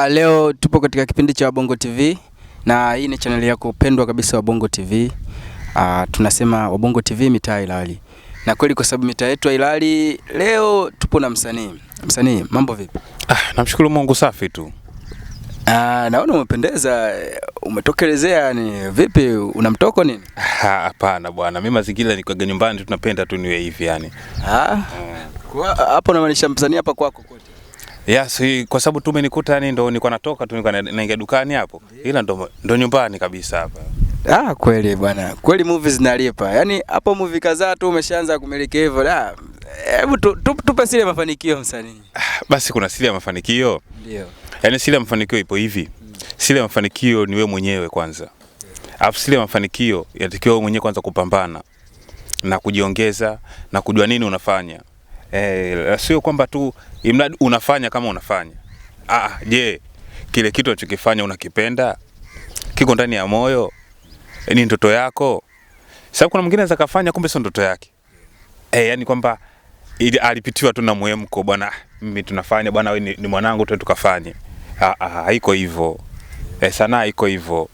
Leo tupo katika kipindi cha Wabongo TV na hii ni channel yako pendwa kabisa Wabongo TV. Tunasema Wabongo TV mitaa Ilali. Na kweli kwa sababu mitaa yetu Ilali leo tupo na msanii. Msanii, mambo vipi? Namshukuru Mungu, safi tu. Naona umependeza, umetokelezea, ni vipi, una mtoko nini? Hapana bwana, mimi mazingira ni kwa nyumbani tunapenda tu niwe hivi yani. Hapo unamaanisha msanii hapa kwako kote? Yes, kwa sababu tumenikuta yani ndo nilikuwa natoka tu nilikuwa naingia dukani hapo. Ila ndo nyumbani kabisa hapa. Kweli bwana. Kweli movies zinalipa. Yaani hapo movie kadhaa tu umeshaanza kumiliki hivyo. Hebu tupe siri ya mafanikio msanii. Basi kuna siri ya mafanikio? Ndio. Yaani siri ya mafanikio ipo hivi. Siri ya mafanikio ni wewe mwenyewe kwanza. Alafu siri ya mafanikio inatakiwa wewe mwenyewe kwanza kupambana na kujiongeza na kujua nini unafanya. Sio kwamba tu imradi unafanya kama unafanya. Je, kile kitu unachokifanya unakipenda? Kiko ndani ya moyo? Ni ndoto yako? Sababu kuna mwingine anaweza kafanya kumbe sio ndoto yake. Yani kwamba alipitiwa tu na mwemko, bwana mimi tunafanya bwana, wewe ni mwanangu tu tukafanye. Haiko hivyo. Sanaa haiko hivyo.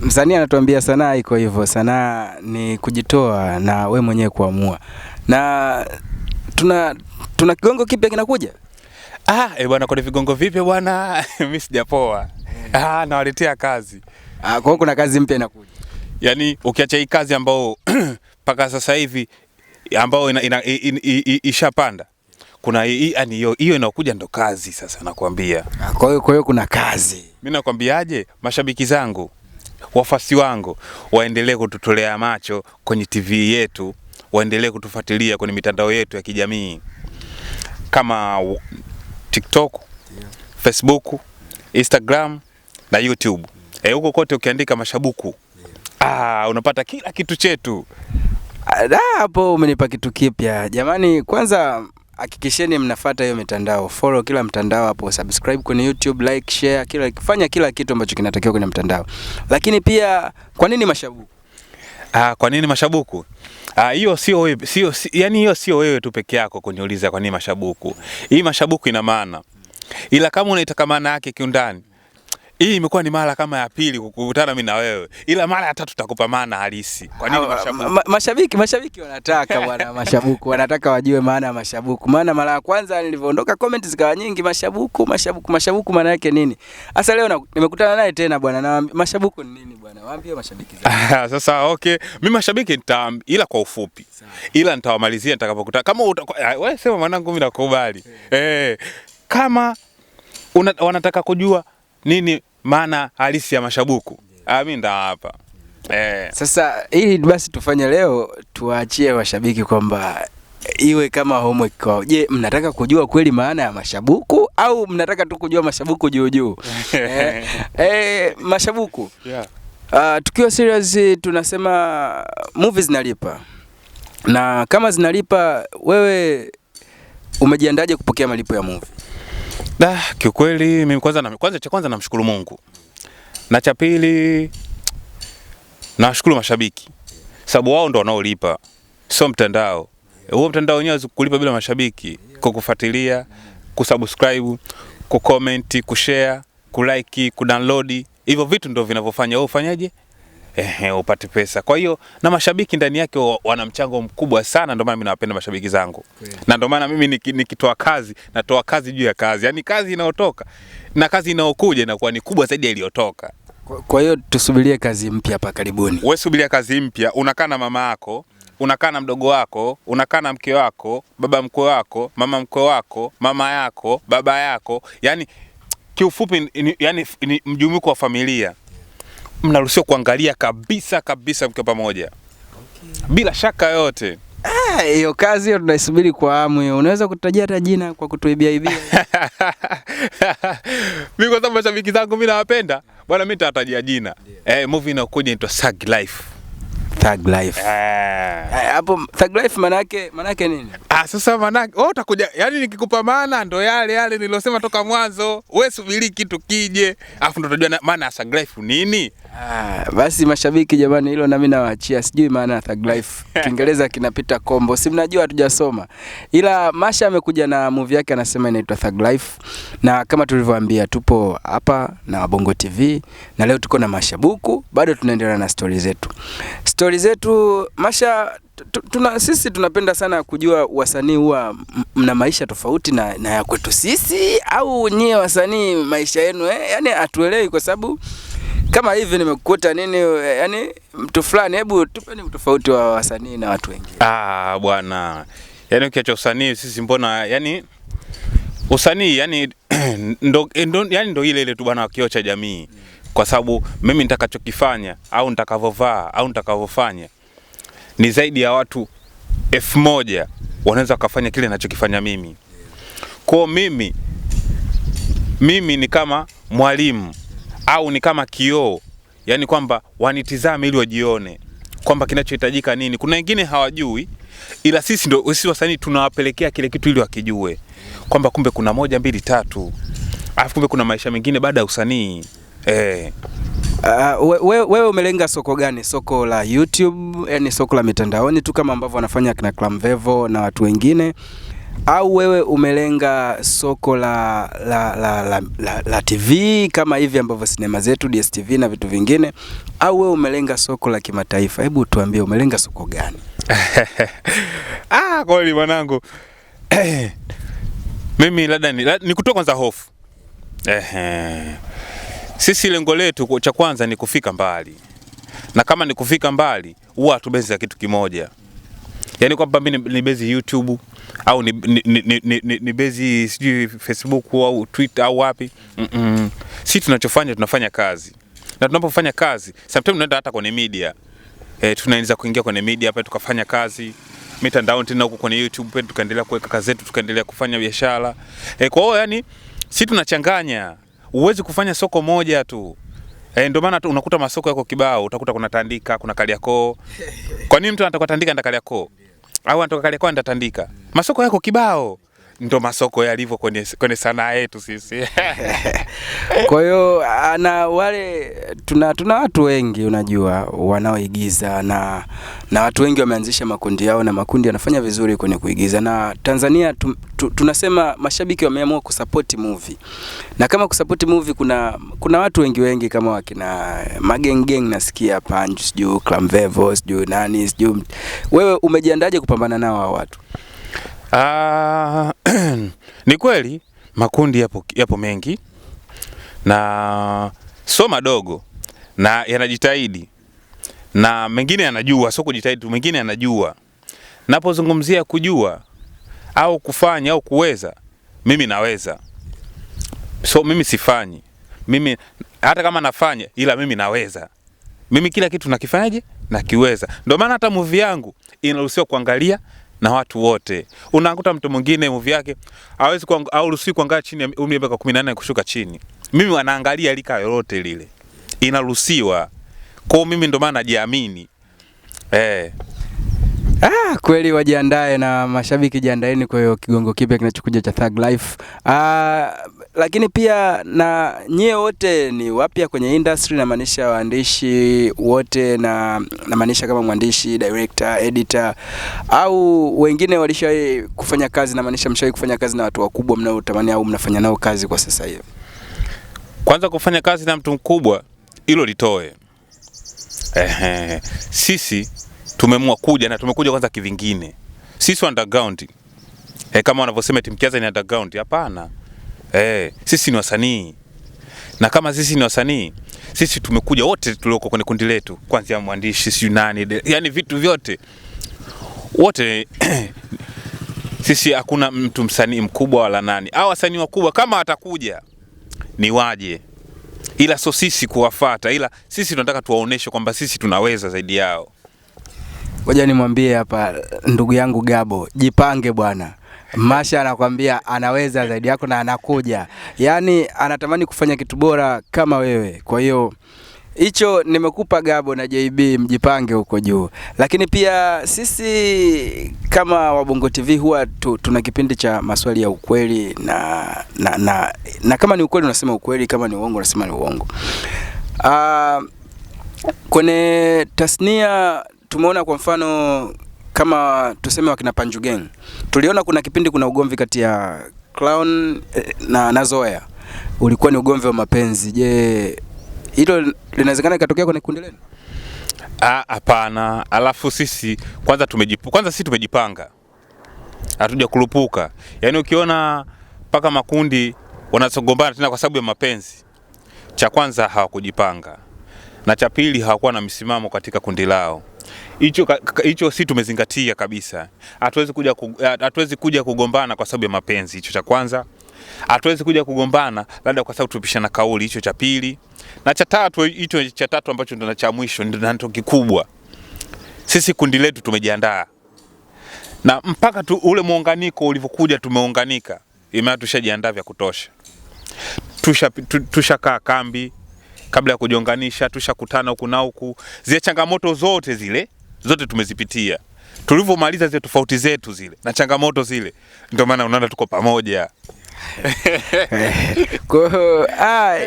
Msanii anatuambia sanaa iko hivyo. Sanaa ni kujitoa na we mwenyewe kuamua. Na tuna kigongo kipya kinakuja? Bwana, kwa vigongo vipi bwana? Mimi sijapoa. Nawaletea kazi. Kwa hiyo kuna kazi mpya inakuja. Yaani ukiacha hii kazi ambao paka sasa hivi ambao ishapanda. Kuna yani hiyo inakuja ndo kazi sasa nakwambia. Kwa hiyo kuna kazi. Mimi nakwambiaje, mashabiki zangu, wafuasi wangu waendelee kututolea macho kwenye TV yetu, waendelee kutufuatilia kwenye mitandao yetu ya kijamii kama TikTok, Facebook, Instagram na YouTube. Huko kote ukiandika Mashabuku, unapata kila kitu chetu. Hapo umenipa kitu kipya. Jamani, kwanza hakikisheni mnafuata hiyo mitandao. Follow kila mtandao hapo, subscribe kwenye YouTube, like, share, fanya kila kitu ambacho kinatakiwa kwenye mtandao. Lakini pia kwa nini Mashabuku? Kwa nini Mashabuku? Hiyo sio wewe, yani hiyo sio wewe tu peke yako kuniuliza kwa nini Mashabuku. Hii Mashabuku ina maana. Ila kama unaitaka maana yake kiundani, hii imekuwa ni mara kama ya pili kukutana mimi na wewe. Ila mara ya tatu tutakupa maana halisi. Kwa nini Mashabuku? Mashabiki wanataka bwana Mashabuku, wanataka wajue maana ya Mashabuku. Maana mara ya kwanza nilivyoondoka comment zikawa nyingi, Mashabuku maana yake nini? Sasa leo nimekutana naye tena bwana, na Mashabuku ni nini bwana? Waambie mashabiki zangu. Sasa okay, mimi mashabiki ila kwa ufupi. Ila nitawamalizia nitakapokutana. Kama wewe sema mwanangu mimi nakubali. Kama wanataka kujua nini maana halisi ya Mashabuku, mimi ndo hapa. Sasa ili basi tufanye leo, tuwaachie washabiki kwamba iwe kama homework kwao. Je, mnataka kujua kweli maana ya Mashabuku au mnataka tu kujua Mashabuku juu? Mashabuku. Tukiwa serious tunasema movies zinalipa. Na kama zinalipa, wewe umejiandaje kupokea malipo ya movie? Kiukweli mimi kwanza namshukuru Mungu. Na cha pili nashukuru mashabiki. Sababu wao ndo wanaolipa, sio mtandao. Huo mtandao wenyewe kulipa bila mashabiki, kukufuatilia, kusubscribe, kucomment, kushare, kulike, kudownload. Hivyo vitu ndio vinavyofanya wewe ufanyaje? Upate pesa. Kwa hiyo na mashabiki ndani yake wana mchango mkubwa sana, ndio maana mimi nawapenda mashabiki zangu. Na ndio maana mimi nikitoa kazi, natoa kazi juu ya kazi. Yaani kazi inayotoka na kazi inayokuja inakuwa ni kubwa zaidi ya iliyotoka. Kwa hiyo tusubirie kazi mpya hapa karibuni. Wewe subiria kazi mpya, unakaa na mama yako, unakaa na mdogo wako, unakaa na mke wako, baba mkwe wako, mama mkwe wako, mama yako, baba yako. Yaani kiufupi ni mjumuiko wa familia. Mnaruhusiwa kuangalia kabisa mkiwa pamoja. Bila shaka yote. Hiyo kazi hiyo tunaisubiri kwa hamu hiyo. Unaweza kutajia hata jina kwa kutuibia? Mimi kwa sababu mashabiki zangu mimi nawapenda, bwana mimi nitatajia jina. Movie inayokuja inaitwa Thug Life. Thug Life. Hapo Thug Life maana yake nini? Sasa maana yake utakuja, yani nikikupa maana ndo yale nilosema toka mwanzo. Wewe subiri kitu kije, afu ndo utajua maana ya Thug Life nini. Basi mashabiki jamani, hilo na mimi nawaachia, sijui maana Thug Life. Kiingereza kinapita kombo. Si mnajua hatujasoma. Ila Masha amekuja na movie yake anasema inaitwa Thug Life. Na kama tulivyowaambia tupo hapa na Bongo TV na leo tuko na Masha Buku, bado tunaendelea na story zetu. Story zetu Masha, sisi tunapenda sana kujua wasanii huwa mna maisha tofauti na ya kwetu sisi, au nyie wasanii maisha yenu yani atuelewi, kwa sababu kama hivi nimekukuta nini yani mtu fulani, hebu tupeni utofauti wa wasanii na watu wengine. Bwana, yani ukiacha usanii sisi mbona yani usanii yani ndo ile tu bwana, kioo cha jamii. Kwa sababu mimi nitakachokifanya au nitakavovaa au nitakavofanya ni zaidi ya watu 1000 wanaweza kufanya kile ninachokifanya mimi. Kwa mimi ni kama mwalimu au ni kama kioo, yani kwamba wanitizame ili wajione kwamba kinachohitajika nini. Kuna wengine hawajui, ila sisi wasanii tunawapelekea kile kitu ili wakijue kwamba kumbe kuna 1 2 3, alafu kumbe kuna maisha mengine baada ya usanii. Wewe umelenga soko gani? Soko la YouTube, yani soko la mitandaoni tu kama ambavyo wanafanya kina Clamvevo na watu wengine, au wewe umelenga soko la TV kama hivi ambavyo sinema zetu DStv na vitu vingine, au wewe umelenga soko la kimataifa? Hebu tuambie umelenga soko gani? Kweli mwanangu. Mimi labda ni kutoka kwanza hofu. Sisi lengo letu cha kwanza ni kufika mbali. Na kama ni kufika mbali, huwa tubezi ya kitu kimoja. Yaani kwamba mimi ni bezi YouTube au ni bezi sijui Facebook au Twitter au wapi. Sisi tunafanya kazi. Na tunapofanya kazi, sometimes tunaenda hata kwenye media. Tunaanza kuingia kwenye media hapa tukafanya kazi. Mitandao tena huko kwenye YouTube pia tukaendelea kuweka kazi zetu, tukaendelea kufanya biashara. Kwa hiyo yani sisi tunachanganya. Uwezi kufanya soko moja tu. Ndio maana unakuta masoko yako kibao, utakuta kuna Tandika, kuna Kariakoo. Kwa nini mtu anataka Tandika ndio Kariakoo? Au anataka Kariakoo ndio Tandika? Masoko yako kibao. Ndio masoko yalivyo kwenye sanaa yetu sisi. Kwa hiyo na wale tuna watu wengi unajua wanaoigiza na watu wengi wameanzisha makundi yao na makundi yanafanya vizuri kwenye kuigiza, na Tanzania tunasema mashabiki wameamua kusupport movie. Na kama kusupport movie kuna watu wengi kama wakina Mageng nasikia Punch, sijui Clamvevo, sijui nani, sijui. Wewe umejiandaje kupambana nao hao watu? Ni kweli makundi yapo mengi na sio madogo na yanajitahidi, na mengine yanajua, sio kujitahidi tu, mengine yanajua. Napozungumzia kujua au kufanya au kuweza, mimi naweza. So mimi sifanyi. Mimi hata kama nafanya, ila mimi naweza. Mimi kila kitu nakifanyaje? Nakiweza. Ndio maana hata movie yangu inaruhusiwa kuangalia na watu wote. Unakuta mtu mwingine movie yake hawezi ruhusiwa kuangalia chini ya umri wa 18 kushuka chini. Mimi wanaangalia lika lolote lile. Inaruhusiwa. Kwa mimi ndio maana najiamini. Kweli wajiandae na mashabiki jiandaeni kwa hiyo kigongo kipya kinachokuja cha Thug Life. Lakini pia na nyie wote ni wapya kwenye industry, na maanisha waandishi wote, na maanisha kama mwandishi, director, editor, au wengine walishawahi kufanya kazi, na maanisha mshawahi kufanya kazi na watu wakubwa mnaotamani au mnafanya nao kazi kwa sasa hivi? Kwanza kufanya kazi na mtu mkubwa hilo litoe. Sisi tumeamua kuja na tumekuja kwanza kivingine. Sisi underground. Kama wanavyosema Timkiaza ni underground, hapana. Sisi ni wasanii. Na kama sisi ni wasanii, sisi tumekuja wote tulioko kwenye kundi letu, kwanza mwandishi, si nani, yani vitu vyote. Wote sisi hakuna mtu msanii mkubwa wala nani. Hao wasanii wakubwa kama watakuja ni waje. Ila sio sisi kuwafuata, ila sisi tunataka tuwaoneshe kwamba sisi tunaweza zaidi yao. Ngoja nimwambie hapa ndugu yangu Gabo, jipange bwana. Masha anakuambia anaweza zaidi yako na anakuja. Yaani anatamani kufanya kitu bora kama wewe. Kwa hiyo hicho nimekupa Gabo na JB, mjipange huko juu. Lakini pia sisi kama Wabongo TV huwa tuna kipindi cha maswali ya ukweli na kama ni ukweli unasema ukweli, kama ni uongo unasema ni uongo. Kwenye tasnia tumeona kwa mfano kama tuseme wakina Panju Gang. Tuliona kuna kipindi kuna ugomvi kati ya Clown na Zoea. Ulikuwa ni ugomvi wa mapenzi. Je, hilo linawezekana ikatokea kwenye kundi lenu? Hapana. Alafu sisi kwanza sisi tumejipanga. Hatuja kurupuka. Yaani ukiona paka makundi wanasogombana tena kwa sababu ya mapenzi, cha kwanza hawakujipanga. Na cha pili hawakuwa na misimamo katika kundi lao. Hicho si tumezingatia kabisa. Hatuwezi kuja kugombana kwa sababu ya mapenzi, hicho cha kwanza. Hatuwezi kuja kugombana labda kwa sababu tupishana kauli, hicho cha pili. Na cha tatu, hicho cha tatu ambacho ndio cha mwisho ndio kikubwa. Sisi kundi letu tumejiandaa. Na mpaka ule muunganiko ulivyokuja tumeunganika. Imani tushajiandaa vya kutosha. Tushakaa kambi kabla ya kujiunganisha, tushakutana huku na huku. Zile changamoto zote tumezipitia. Tulivyomaliza zile tofauti zetu zile na changamoto zile, ndio maana unaona tuko pamoja. Kwa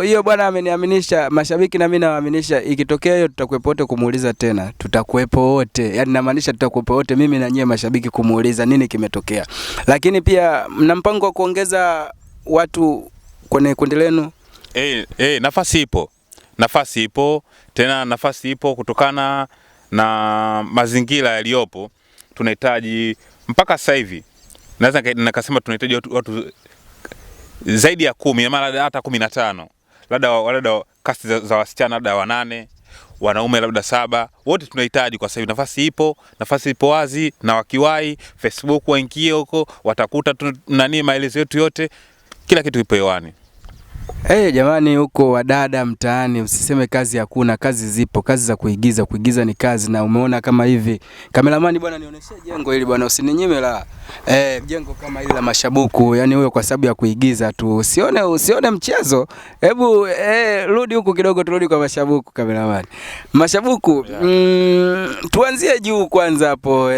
hiyo bwana ameniaminisha mashabiki na mimi nawaaminisha, ikitokea hiyo tutakuepo wote kumuuliza tena. Tutakuepo wote. Yaani namaanisha tutakuepo wote, mimi na nyie mashabiki kumuuliza nini kimetokea. Lakini pia mna mpango wa kuongeza watu kwenye kundi lenu? Nafasi ipo. Tena nafasi ipo kutokana na mazingira yaliyopo. Tunahitaji mpaka sasa hivi naweza nikasema tunahitaji watu zaidi ya 10 ama hata 15. Labda kasi za wasichana labda 8, wanaume labda 7. Wote tunahitaji kwa sasa hivi. Nafasi ipo wazi, na wakiwahi Facebook waingie huko watakuta maelezo yetu yote, kila kitu kipo hewani. Jamani, huko wadada mtaani usiseme kazi hakuna, kazi zipo, kazi za kuigiza ni kazi. Na umeona kama hivi kameramani bwana, nionyeshe jengo hili bwana, usininyime la jengo kama hili la Mashabuku. Yani huyo kwa sababu ya kuigiza tu, usione mchezo. Hebu rudi huko kidogo, turudi kwa Mashabuku kameramani. Mashabuku, tuanzie juu kwanza hapo.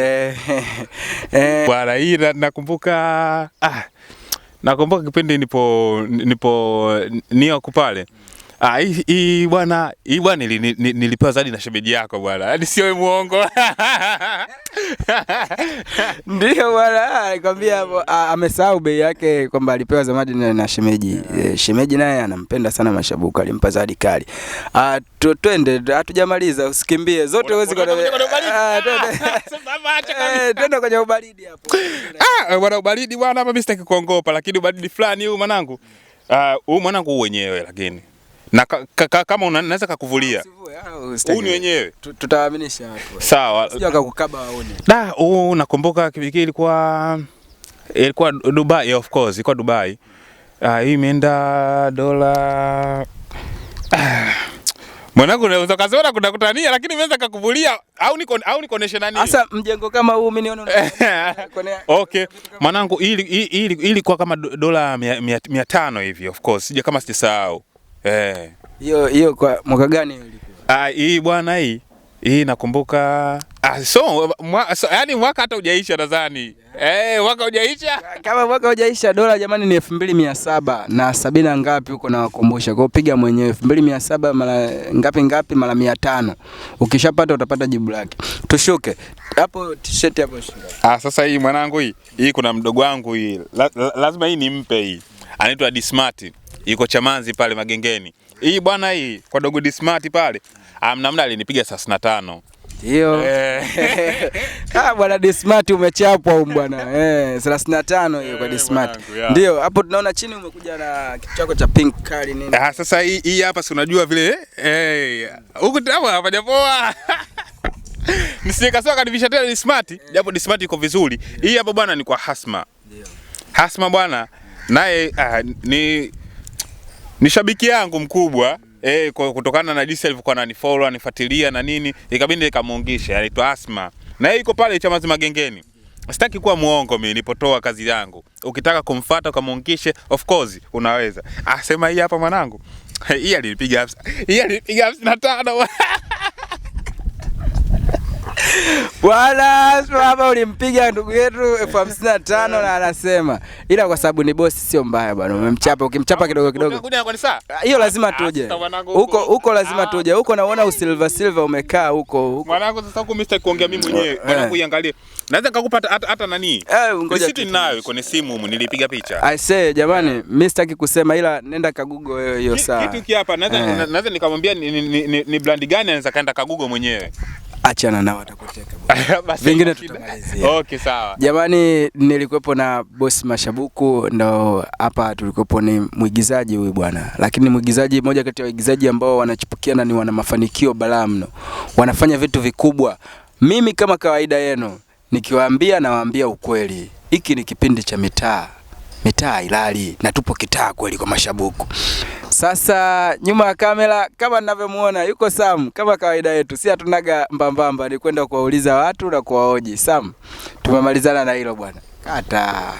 Bwana, hii nakumbuka nakumbuka kipindi nipo New pale. Hii bwana nilipewa zawadi na shemeji yako bwana. Yaani sio muongo. Ndio bwana, nikwambia hapo amesahau bei yake kwamba alipewa zawadi na shemeji. Shemeji naye anampenda sana Mashabuku, alimpa zawadi kali. Twende, hatujamaliza, usikimbie. Zote huwezi kwa twende kwenye ubaridi hapo. Bwana ubaridi bwana, hapa mimi sitaki kuongopa, lakini ubaridi fulani huu mwanangu. Huu mwanangu wenyewe lakini. Na kama unaweza kukuvulia. Huu ni wenyewe. Tutawaaminisha hapo. Sawa. Sio akakukaba waone. Nakumbuka kipindi ilikuwa Dubai, of course, ilikuwa Dubai. Hii imeenda dola mwanangu, unaweza kusema kuna kutania, lakini nimeweza kukuvulia au nikoneshe nani? Sasa mjengo kama huu mimi niona okay. Mwanangu, ili kwa kama dola 500 hivi, of course. Sija kama sijasahau. Hiyo kwa mwaka gani ilikuwa? Hii bwana, hii nakumbuka yani mwaka hata hujaisha nadhani. Mwaka hujaisha. Kama mwaka hujaisha, dola jamani ni 2700 na 70 ngapi huko, na wakumbusha. Kwa piga mwenyewe 2700 mara ngapi mara 500. Ukishapata utapata jibu lake. Tushuke. Hapo t-shirt hapo shinda. Sasa hii mwanangu, hii kuna mdogo wangu hii. Lazima hii nimpe hii. Anaitwa Dismart. Yuko Chamanzi pale Magengeni. Hii bwana, hii kwa dogo Dismart pale. Mnamna alinipiga 35. Ndio. Bwana Dismart umechapwa bwana. 35 hiyo kwa Dismart. Ndio, hapo tunaona chini umekuja na kitu chako cha pink kali nini. Sasa hii hapa si unajua vile huko hapo hapajapoa. Nisikasema kadivisha tena Dismart, japo Dismart iko vizuri. Hii hapa bwana ni kwa Hasma. Ndio. Hasma bwana naye ni shabiki yangu mkubwa. Kutokana na jinsi alivyokuwa ananifollow, anifuatilia na nini, ikabidi nikamuungisha. Anaitwa Asma. Na yeye yuko pale Chamazi Magengeni. Sitaki kuwa muongo mimi nilipotoa kazi yangu. Ukitaka kumfuata ukamuungishe, of course unaweza. Sema hii hapa mwanangu. Hii alinipiga 55. Bwana hapa ulimpiga ndugu yetu 55 na anasema ila kwa sababu ni bosi sio mbaya bwana. Umemchapa, ukimchapa kidogo kidogo. Hiyo lazima tuje. Huko lazima tuje. Huko naona silver umekaa huko. Mwanangu sasa huko Mr. kuongea mimi mwenyewe. Mwanangu iangalie. Naweza nikakupa hata nani? Ngoja ninayo kwenye simu nilipiga picha. I say jamani, mimi sitaki kusema ila nenda ka Google wewe hiyo saa. Kitu hiki hapa naweza nikamwambia ni brand gani anaweza kaenda ka Google mwenyewe. Achana nao watakuteka bwana. Vingine tutamalizia. Okay sawa. Jamani, nilikuwepo na boss Mashabuku, ndo hapa tulikuwepo ni mwigizaji huyu bwana. Lakini mwigizaji moja kati ya waigizaji ambao wanachipukia na ni wana mafanikio balaa mno. Wanafanya vitu vikubwa. Mimi kama kawaida yenu nikiwaambia nawaambia ukweli. Hiki ni kipindi cha mitaa ilali na tupo kitaa kweli kwa Mashabuku. Sasa nyuma ya kamera kama ninavyomuona yuko Sam kama kawaida yetu. Si hatunaga mbambamba, ni kwenda kuwauliza watu na kuwahoji. Sam, tumemalizana na hilo bwana. Kata.